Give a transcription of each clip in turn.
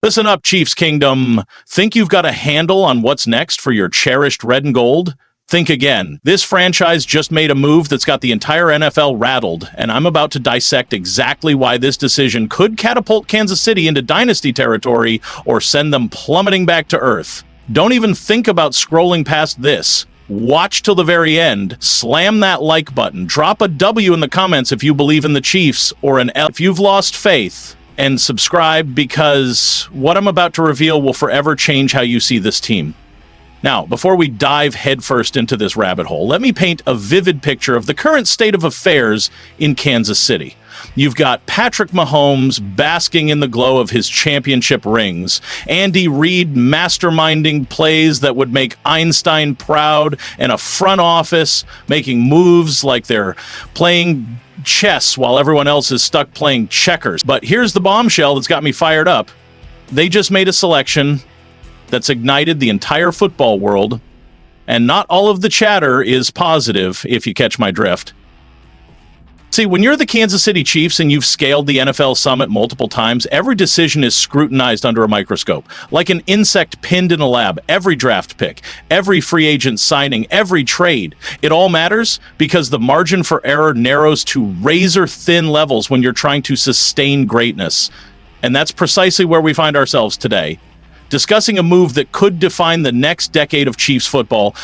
Listen up, Chiefs Kingdom. Think you've got a handle on what's next for your cherished red and gold? Think again. This franchise just made a move that's got the entire NFL rattled, and I'm about to dissect exactly why this decision could catapult Kansas City into dynasty territory or send them plummeting back to earth. Don't even think about scrolling past this. Watch till the very end, slam that like button, drop a W in the comments if you believe in the Chiefs, or an L if you've lost faith, and subscribe because what I'm about to reveal will forever change how you see this team. Now, before we dive headfirst into this rabbit hole, let me paint a vivid picture of the current state of affairs in Kansas City. You've got Patrick Mahomes basking in the glow of his championship rings, Andy Reid masterminding plays that would make Einstein proud, and a front office making moves like they're playing chess while everyone else is stuck playing checkers. But here's the bombshell that's got me fired up. They just made a selection that's ignited the entire football world, and not all of the chatter is positive, if you catch my drift. See, when you're the Kansas City Chiefs and you've scaled the NFL summit multiple times, every decision is scrutinized under a microscope. Like an insect pinned in a lab, every draft pick, every free agent signing, every trade. It all matters because the margin for error narrows to razor-thin levels when you're trying to sustain greatness. And that's precisely where we find ourselves today, discussing a move that could define the next decade of Chiefs football.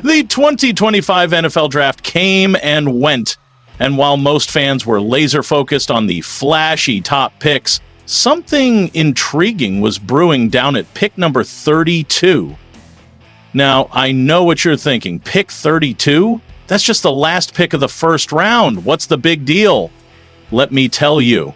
The 2025 NFL Draft came and went, and while most fans were laser-focused on the flashy top picks, something intriguing was brewing down at pick number 32. Now, I know what you're thinking. Pick 32? That's just the last pick of the first round. What's the big deal? Let me tell you.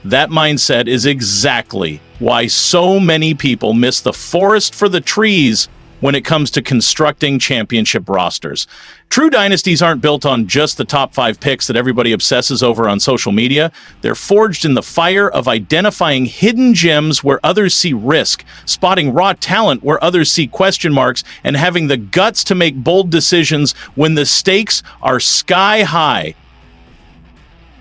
That mindset is exactly why so many people miss the forest for the trees when it comes to constructing championship rosters. True dynasties aren't built on just the top 5 picks that everybody obsesses over on social media. They're forged in the fire of identifying hidden gems where others see risk, spotting raw talent where others see question marks, and having the guts to make bold decisions when the stakes are sky high.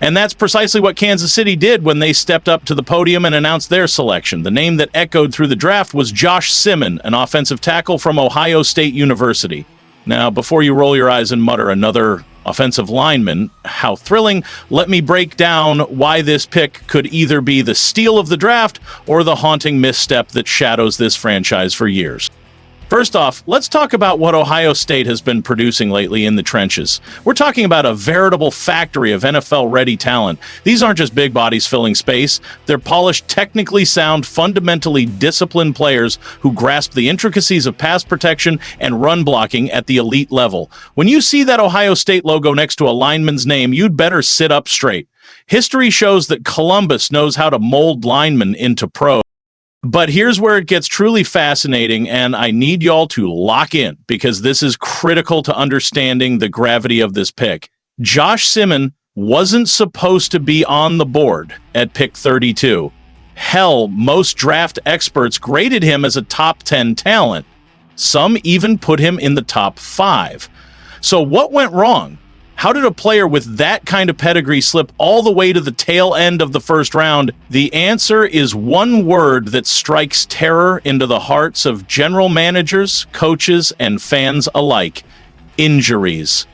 And that's precisely what Kansas City did when they stepped up to the podium and announced their selection. The name that echoed through the draft was Josh Simmon, an offensive tackle from Ohio State University. Now, before you roll your eyes and mutter another offensive lineman, how thrilling, let me break down why this pick could either be the steal of the draft or the haunting misstep that shadows this franchise for years. First off, let's talk about what Ohio State has been producing lately in the trenches. We're talking about a veritable factory of NFL-ready talent. These aren't just big bodies filling space. They're polished, technically sound, fundamentally disciplined players who grasp the intricacies of pass protection and run blocking at the elite level. When you see that Ohio State logo next to a lineman's name, you'd better sit up straight. History shows that Columbus knows how to mold linemen into pros. But here's where it gets truly fascinating, and I need y'all to lock in because this is critical to understanding the gravity of this pick. Josh Simmon wasn't supposed to be on the board at pick 32. Hell, most draft experts graded him as a top 10 talent. Some even put him in the top 5. So what went wrong? How did a player with that kind of pedigree slip all the way to the tail end of the first round? The answer is one word that strikes terror into the hearts of general managers, coaches, and fans alike: injuries.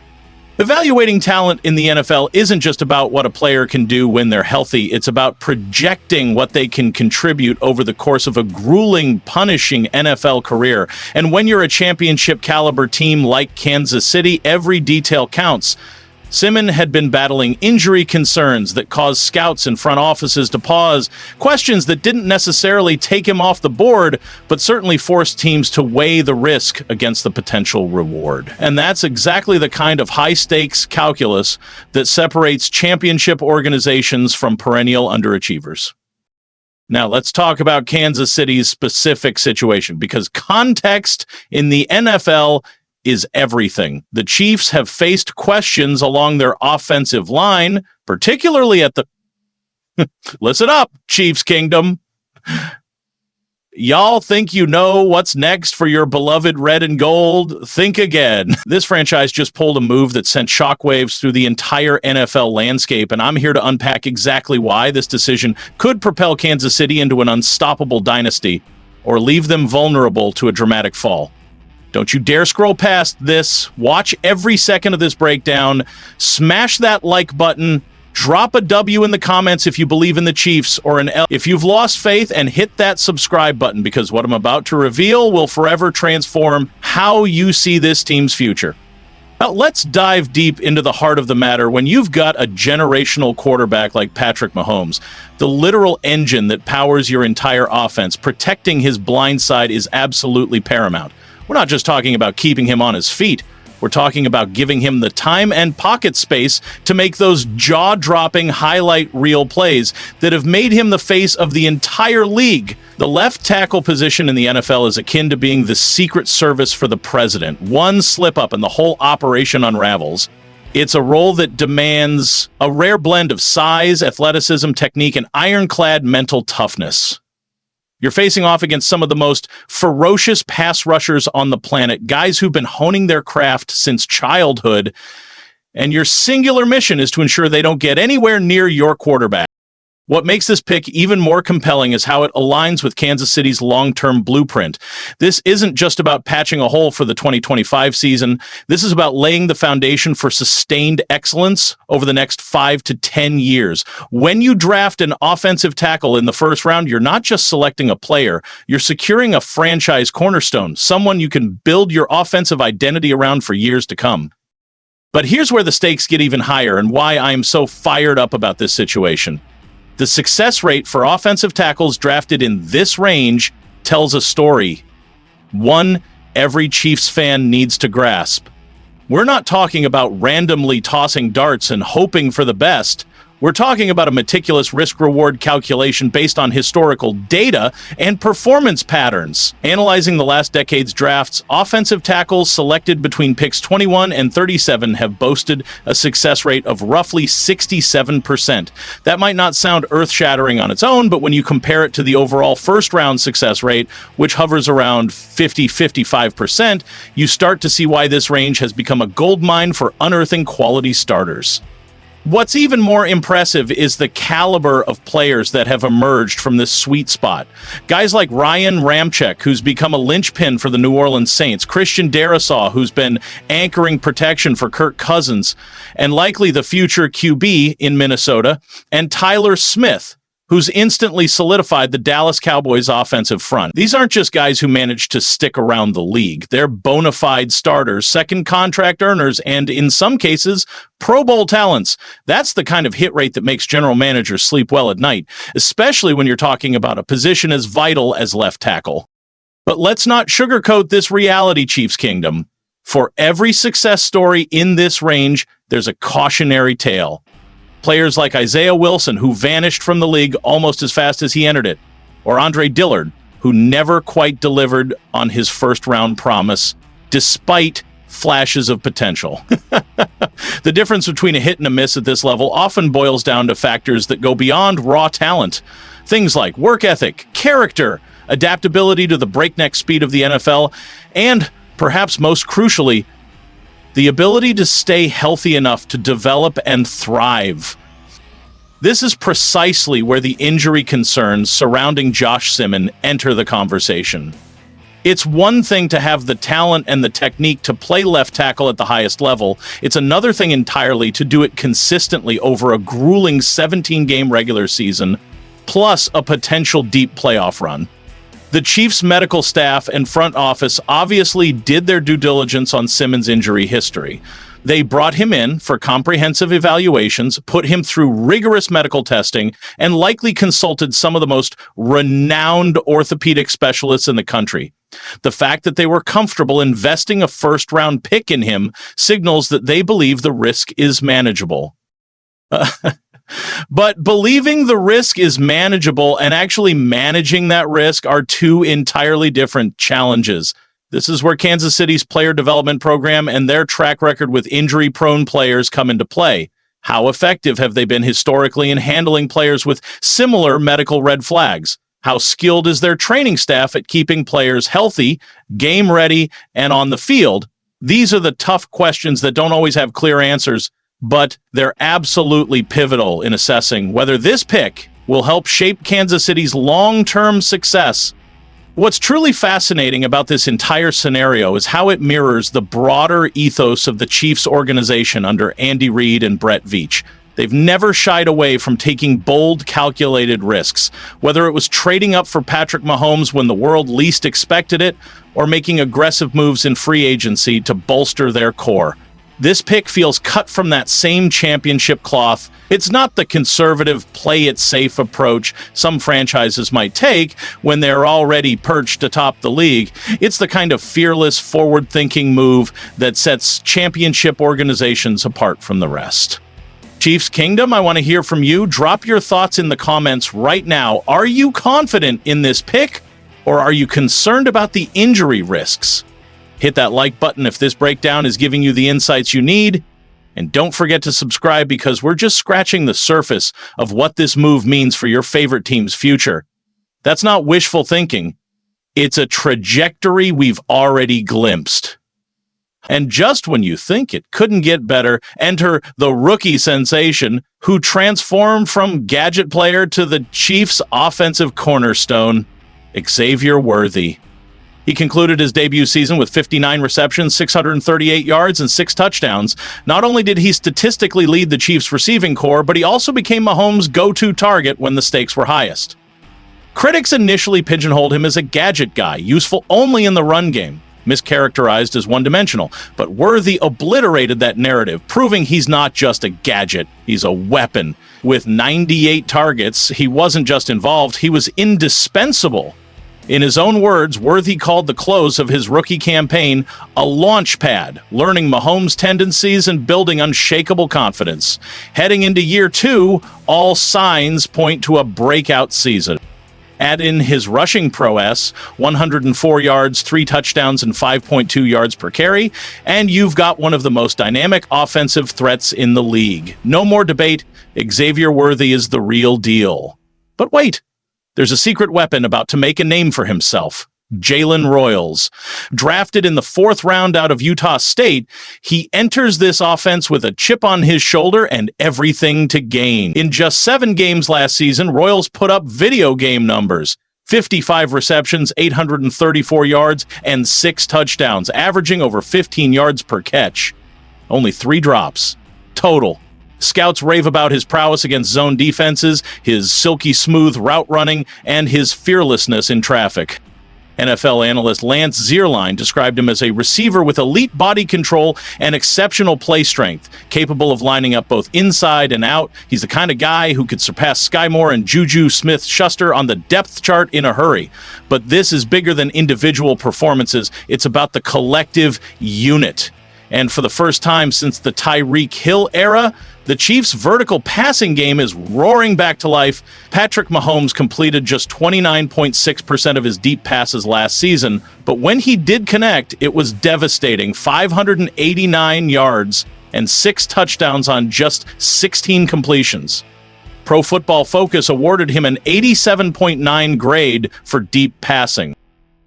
Evaluating talent in the NFL isn't just about what a player can do when they're healthy. It's about projecting what they can contribute over the course of a grueling, punishing NFL career. And when you're a championship caliber team like Kansas City, every detail counts. Simmon had been battling injury concerns that caused scouts and front offices to pause, questions that didn't necessarily take him off the board, but certainly forced teams to weigh the risk against the potential reward. And that's exactly the kind of high-stakes calculus that separates championship organizations from perennial underachievers. Now, let's talk about Kansas City's specific situation, because context in the NFL is everything. The Chiefs have faced questions along their offensive line, particularly at the... Listen up, Chiefs Kingdom. Y'all think you know what's next for your beloved red and gold? Think again. This franchise just pulled a move that sent shockwaves through the entire NFL landscape, and I'm here to unpack exactly why this decision could propel Kansas City into an unstoppable dynasty or leave them vulnerable to a dramatic fall. Don't you dare scroll past this. Watch every second of this breakdown. Smash that like button. Drop a W in the comments if you believe in the Chiefs, or an L if you've lost faith, and hit that subscribe button, because what I'm about to reveal will forever transform how you see this team's future. Now, let's dive deep into the heart of the matter. When you've got a generational quarterback like Patrick Mahomes, the literal engine that powers your entire offense, protecting his blind side is absolutely paramount. We're not just talking about keeping him on his feet. We're talking about giving him the time and pocket space to make those jaw-dropping highlight reel plays that have made him the face of the entire league. The left tackle position in the NFL is akin to being the secret service for the president. One slip-up and the whole operation unravels. It's a role that demands a rare blend of size, athleticism, technique, and ironclad mental toughness. You're facing off against some of the most ferocious pass rushers on the planet, guys who've been honing their craft since childhood, and your singular mission is to ensure they don't get anywhere near your quarterback. What makes this pick even more compelling is how it aligns with Kansas City's long-term blueprint. This isn't just about patching a hole for the 2025 season. This is about laying the foundation for sustained excellence over the next 5 to 10 years. When you draft an offensive tackle in the first round, you're not just selecting a player, you're securing a franchise cornerstone, someone you can build your offensive identity around for years to come. But here's where the stakes get even higher and why I am so fired up about this situation. The success rate for offensive tackles drafted in this range tells a story. One every Chiefs fan needs to grasp. We're not talking about randomly tossing darts and hoping for the best. We're talking about a meticulous risk-reward calculation based on historical data and performance patterns. Analyzing the last decade's drafts, offensive tackles selected between picks 21 and 37 have boasted a success rate of roughly 67%. That might not sound earth-shattering on its own, but when you compare it to the overall first-round success rate, which hovers around 50-55%, you start to see why this range has become a goldmine for unearthing quality starters. What's even more impressive is the caliber of players that have emerged from this sweet spot. Guys like Ryan Ramczyk, who's become a linchpin for the New Orleans Saints, Christian Darrisaw, who's been anchoring protection for Kirk Cousins, and likely the future QB in Minnesota, and Tyler Smith, who's instantly solidified the Dallas Cowboys offensive front. These aren't just guys who managed to stick around the league. They're bona fide starters, second contract earners, and in some cases, Pro Bowl talents. That's the kind of hit rate that makes general managers sleep well at night, especially when you're talking about a position as vital as left tackle. But let's not sugarcoat this reality, Chiefs Kingdom. For every success story in this range, there's a cautionary tale. Players like Isaiah Wilson, who vanished from the league almost as fast as he entered it, or Andre Dillard, who never quite delivered on his first-round promise, despite flashes of potential. The difference between a hit and a miss at this level often boils down to factors that go beyond raw talent. Things like work ethic, character, adaptability to the breakneck speed of the NFL, and, perhaps most crucially, the ability to stay healthy enough to develop and thrive. This is precisely where the injury concerns surrounding Josh Simmon enter the conversation. It's one thing to have the talent and the technique to play left tackle at the highest level. It's another thing entirely to do it consistently over a grueling 17-game regular season, plus a potential deep playoff run. The Chiefs' medical staff and front office obviously did their due diligence on Simmons' injury history. They brought him in for comprehensive evaluations, put him through rigorous medical testing, and likely consulted some of the most renowned orthopedic specialists in the country. The fact that they were comfortable investing a first-round pick in him signals that they believe the risk is manageable. But believing the risk is manageable and actually managing that risk are two entirely different challenges. This is where Kansas City's player development program and their track record with injury-prone players come into play. How effective have they been historically in handling players with similar medical red flags? How skilled is their training staff at keeping players healthy, game ready, and on the field? These are the tough questions that don't always have clear answers, but they're absolutely pivotal in assessing whether this pick will help shape Kansas City's long-term success. What's truly fascinating about this entire scenario is how it mirrors the broader ethos of the Chiefs organization under Andy Reid and Brett Veach. They've never shied away from taking bold, calculated risks, whether it was trading up for Patrick Mahomes when the world least expected it, or making aggressive moves in free agency to bolster their core. This pick feels cut from that same championship cloth. It's not the conservative, play-it-safe approach some franchises might take when they're already perched atop the league. It's the kind of fearless, forward-thinking move that sets championship organizations apart from the rest. Chiefs Kingdom, I want to hear from you. Drop your thoughts in the comments right now. Are you confident in this pick, or are you concerned about the injury risks? Hit that like button if this breakdown is giving you the insights you need. And don't forget to subscribe because we're just scratching the surface of what this move means for your favorite team's future. That's not wishful thinking. It's a trajectory we've already glimpsed. And just when you think it couldn't get better, enter the rookie sensation who transformed from gadget player to the Chiefs' offensive cornerstone, Xavier Worthy. He concluded his debut season with 59 receptions, 638 yards, and 6 touchdowns. Not only did he statistically lead the Chiefs' receiving corps, but he also became Mahomes' go-to target when the stakes were highest. Critics initially pigeonholed him as a gadget guy, useful only in the run game, mischaracterized as one-dimensional, but Worthy obliterated that narrative, proving he's not just a gadget, he's a weapon. With 98 targets, he wasn't just involved, he was indispensable. In his own words, Worthy called the close of his rookie campaign a launch pad, learning Mahomes' tendencies and building unshakable confidence. Heading into year 2, all signs point to a breakout season. Add in his rushing prowess, 104 yards, 3 touchdowns, and 5.2 yards per carry, and you've got one of the most dynamic offensive threats in the league. No more debate, Xavier Worthy is the real deal. But wait, there's a secret weapon about to make a name for himself. Jalen Royals. Drafted in the 4th round out of Utah State, he enters this offense with a chip on his shoulder and everything to gain. In just 7 games last season, Royals put up video game numbers. 55 receptions, 834 yards, and 6 touchdowns, averaging over 15 yards per catch. Only 3 drops. Total. Scouts rave about his prowess against zone defenses, his silky smooth route running, and his fearlessness in traffic. NFL analyst Lance Zierlein described him as a receiver with elite body control and exceptional play strength, capable of lining up both inside and out. He's the kind of guy who could surpass Sky Moore and Juju Smith-Schuster on the depth chart in a hurry. But this is bigger than individual performances. It's about the collective unit. And for the first time since the Tyreek Hill era, the Chiefs' vertical passing game is roaring back to life. Patrick Mahomes completed just 29.6% of his deep passes last season, but when he did connect, it was devastating. 589 yards and 6 touchdowns on just 16 completions. Pro Football Focus awarded him an 87.9 grade for deep passing.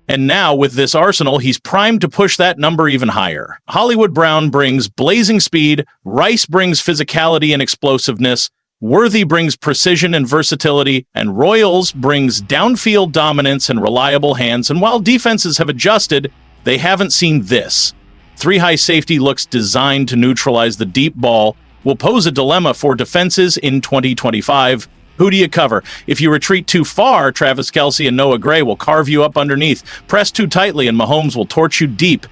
And now, with this arsenal, he's primed to push that number even higher. Hollywood Brown brings blazing speed, Rice brings physicality and explosiveness, Worthy brings precision and versatility, and Royals brings downfield dominance and reliable hands. And while defenses have adjusted, they haven't seen this. 3 high safety looks designed to neutralize the deep ball will pose a dilemma for defenses in 2025. Who do you cover? If you retreat too far, Travis Kelce and Noah Gray will carve you up underneath. Press too tightly and Mahomes will torch you deep.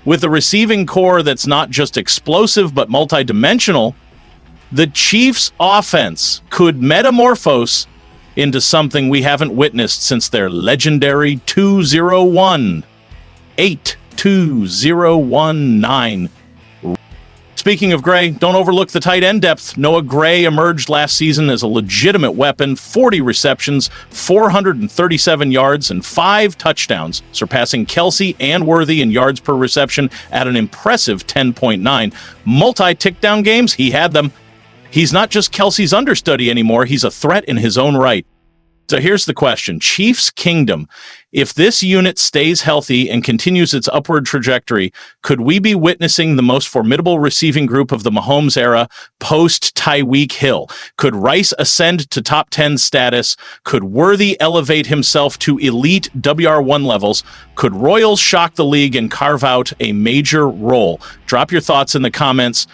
With a receiving core that's not just explosive but multidimensional, the Chiefs' offense could metamorphose into something we haven't witnessed since their legendary 2-0-1. 8-2-0-1-9. Speaking of Gray, don't overlook the tight end depth. Noah Gray emerged last season as a legitimate weapon, 40 receptions, 437 yards, and 5 touchdowns, surpassing Kelce and Worthy in yards per reception at an impressive 10.9. Multi-tick-down games, he had them. He's not just Kelce's understudy anymore, he's a threat in his own right. So here's the question. Chiefs Kingdom. If this unit stays healthy and continues its upward trajectory, could we be witnessing the most formidable receiving group of the Mahomes era post-Tyreek Hill? Could Rice ascend to top 10 status? Could Worthy elevate himself to elite WR1 levels? Could Royals shock the league and carve out a major role? Drop your thoughts in the comments.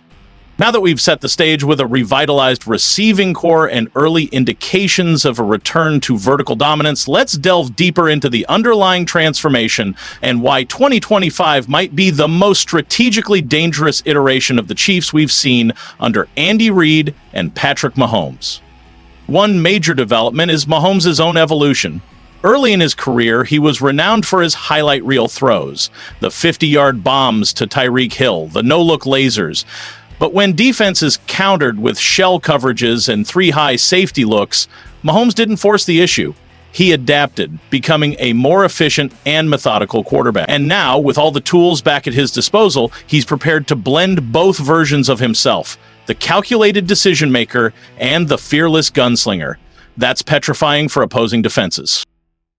Now that we've set the stage with a revitalized receiving core and early indications of a return to vertical dominance, let's delve deeper into the underlying transformation and why 2025 might be the most strategically dangerous iteration of the Chiefs we've seen under Andy Reid and Patrick Mahomes. One major development is Mahomes' own evolution. Early in his career, he was renowned for his highlight reel throws, the 50-yard bombs to Tyreek Hill, the no-look lasers. But when defenses countered with shell coverages and three-high safety looks, Mahomes didn't force the issue. He adapted, becoming a more efficient and methodical quarterback. And now, with all the tools back at his disposal, he's prepared to blend both versions of himself, the calculated decision-maker and the fearless gunslinger. That's petrifying for opposing defenses.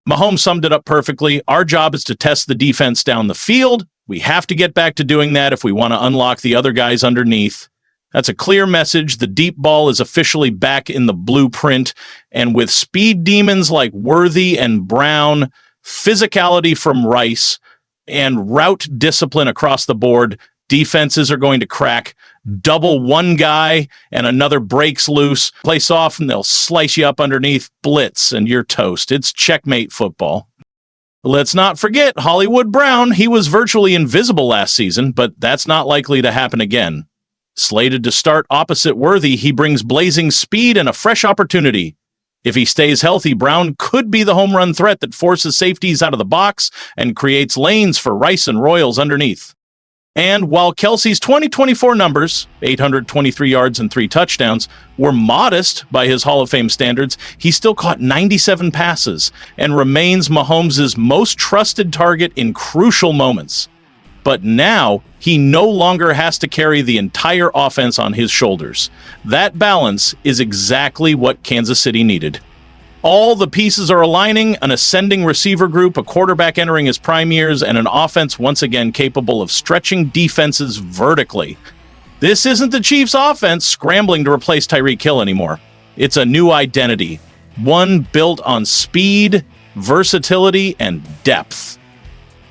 Mahomes summed it up perfectly. Our job is to test the defense down the field. We have to get back to doing that if we want to unlock the other guys underneath. That's a clear message. The deep ball is officially back in the blueprint. And with speed demons like Worthy and Brown, physicality from Rice, and route discipline across the board, defenses are going to crack. Double one guy and another breaks loose. Play soft and they'll slice you up underneath. Blitz and you're toast. It's checkmate football. Let's not forget Hollywood Brown. He was virtually invisible last season, but that's not likely to happen again. Slated to start opposite Worthy, he brings blazing speed and a fresh opportunity. If he stays healthy, Brown could be the home run threat that forces safeties out of the box and creates lanes for Rice and Royals underneath. And while Kelsey's 2024 numbers, 823 yards and 3 touchdowns, were modest by his Hall of Fame standards, he still caught 97 passes and remains Mahomes' most trusted target in crucial moments. But now, he no longer has to carry the entire offense on his shoulders. That balance is exactly what Kansas City needed. All the pieces are aligning, an ascending receiver group, a quarterback entering his prime years, and an offense once again capable of stretching defenses vertically. This isn't the Chiefs' offense scrambling to replace Tyreek Hill anymore. It's a new identity, one built on speed, versatility, and depth.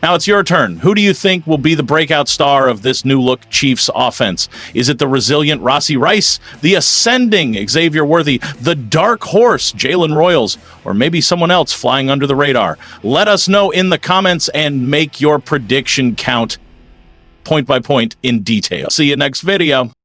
Now it's your turn. Who do you think will be the breakout star of this new-look Chiefs offense? Is it the resilient Rossi Rice, the ascending Xavier Worthy, the dark horse Jalen Royals, or maybe someone else flying under the radar? Let us know in the comments and make your prediction count point by point in detail. See you next video.